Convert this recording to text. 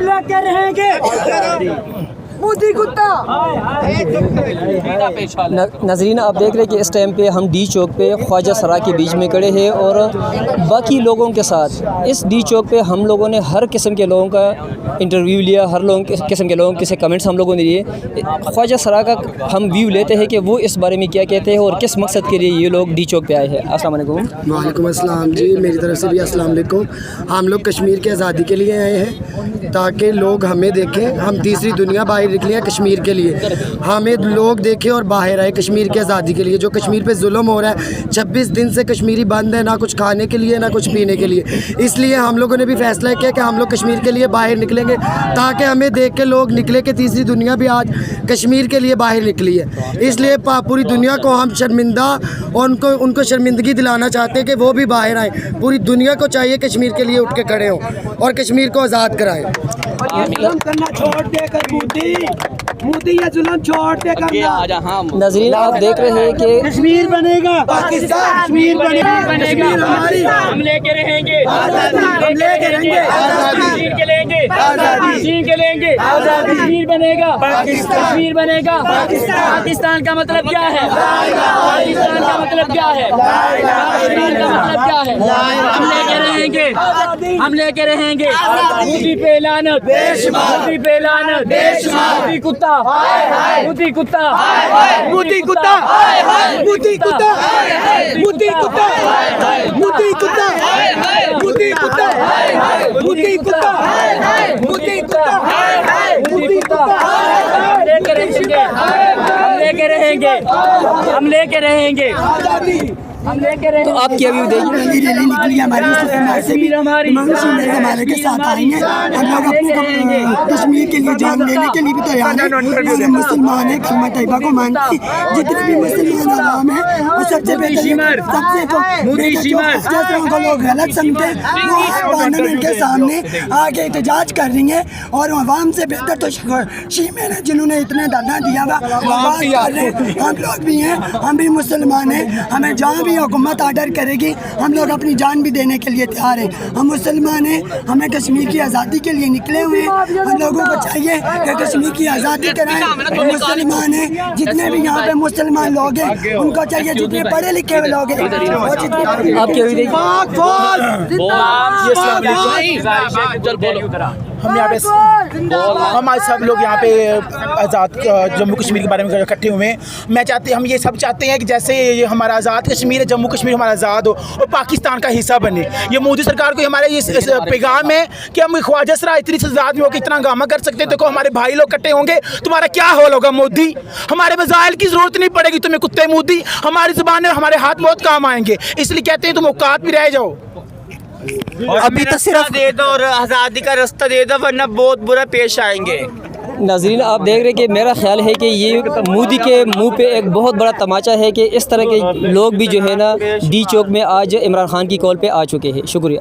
लेके रहेंगे मोदी कुत्ता। नाज़रीन, आप देख रहे हैं कि इस टाइम पे हम डी चौक पे ख्वाजा सरा के बीच में खड़े हैं और बाकी लोगों के साथ इस डी चौक पे हम लोगों ने हर किस्म के लोगों का इंटरव्यू लिया, हर किस्म के लोगों के कमेंट्स हम लोगों ने लिए। ख्वाजा सरा का हम व्यू लेते हैं कि वो इस बारे में क्या कहते हैं और किस मकसद के लिए ये लोग डी चौक पे आए हैं। अस्सलाम वालेकुम। वालेकुम अस्सलाम जी, मेरी तरफ से भी अस्सलाम वालेकुम। हम लोग कश्मीर की आज़ादी के लिए आए हैं ताकि लोग हमें देखें, हम तीसरी दुनिया बाहर निकले हैं कश्मीर के लिए, हमें लोग देखें और बाहर आए कश्मीर की आज़ादी के लिए। जो कश्मीर पे जुल्म हो रहा है, 26 दिन से कश्मीरी बंद है, ना कुछ खाने के लिए ना कुछ पीने के लिए। इसलिए हम लोगों ने भी फैसला किया कि हम लोग कश्मीर के लिए बाहर निकलेंगे ताकि हमें देख के लोग निकले कि तीसरी दुनिया भी आज कश्मीर के लिए बाहर निकली है। इसलिए पूरी दुनिया को हम शर्मिंदा और उनको शर्मिंदगी दिलाना चाहते हैं कि वो भी बाहर आए। पूरी दुनिया को चाहिए कश्मीर के लिए उठ के खड़े हों और कश्मीर को आज़ाद कराएं। जुल्म करना छोड़ देकर मोदी ये जुल्म छोड़ दे करना। नाज़रीन, आप देख रहे हैं कि कश्मीर बनेगा पाकिस्तान, कश्मीर बनेगा, कश्मीर हमारी, हम लेके रहेंगे, हम लेके रहेंगे, कश्मीर के लेंगे, कश्मीर के लेंगे, कश्मीर बनेगा पाकिस्तान, कश्मीर बनेगा पाकिस्तान का मतलब क्या है? पाकिस्तान का मतलब क्या है? पाकिस्तान का मतलब क्या है? हम लेके रहेंगे, हम लेके रहेंगे। मोदी पे लानत, मोदी पे लानत, मोदी कुत्ता, मोदी कुत्ता, मोदी कुत्ता, मोदी कुत्ता, मोदी कुत्ता, मोदी कुत्ता, मोदी कुत्ता, मोदी कुत्ता, मोदी कुत्ता, मोदी कुत्ता। हम लेके रहेंगे, हम लेके रहेंगे, हम लेके रहेंगे, हम लेके रहेंगे। तो आप क्या व्यू देंगे? रैली निकली हमारी हमारे के साथ आएंगे। हम लोग अपने कश्मीर के लिए जान देने के लिए भी तैयार हैं। मुसलमान है, कलमा तैयबा को मानती जितने भी मुसलमान आवाम है वो सबसे बेहतर, सबसे को लोग गलत समझे वो पार्लियामेंट के सामने आगे एहतजाज कर रही है और आवाम से बेहतर तो शीमें हैं जिन्होंने इतना धरना दिया हुआ। हम लोग भी हैं, हम भी मुसलमान हैं, हमें जहाँ भी हुकूमत आर्डर करेगी हम लोग अपनी जान भी देने के लिए तैयार हैं। हम मुसलमान हैं, हमें कश्मीर की आज़ादी के लिए निकले हुए हैं। हम लोगों को चाहिए कि कश्मीर की आज़ादी कराएं। हम मुसलमान हैं, जितने भी यहाँ पे मुसलमान लोग हैं उनको चाहिए, जितने पढ़े लिखे हुए लोग हैं और जितने आप क्या व्यू देंगे? हम यहाँ पे हम आज सब लोग यहाँ पे आज़ाद जम्मू कश्मीर के बारे में इकट्ठे हुए हैं। हम ये सब चाहते हैं कि जैसे ये हमारा आज़ाद कश्मीर है, जम्मू कश्मीर हमारा आज़ाद हो और पाकिस्तान का हिस्सा बने। ये मोदी सरकार को हमारे इस पैगाम है कि हम ख्वाजा सरा इतनी सजाद में हो कि इतना हंगामा कर सकते हैं। देखो हमारे भाई लोग इकट्ठे होंगे, तुम्हारा क्या हाल होगा मोदी? हमारे वज़ाइल की ज़रूरत नहीं पड़ेगी तुम्हें कुत्ते मोदी, हमारी ज़बान में हमारे हाथ बहुत काम आएंगे। इसलिए कहते हैं तुम औकात भी रह जाओ। अभी तो सिर्फ दे दो और आज़ादी का रास्ता दे दो, वरना बहुत बुरा पेश आएंगे। नाज़रीन, आप देख रहे हैं कि मेरा ख्याल है कि ये मोदी के मुंह पे एक बहुत बड़ा तमाचा है कि इस तरह के लोग भी जो है ना डी चौक में आज इमरान खान की कॉल पे आ चुके हैं। शुक्रिया।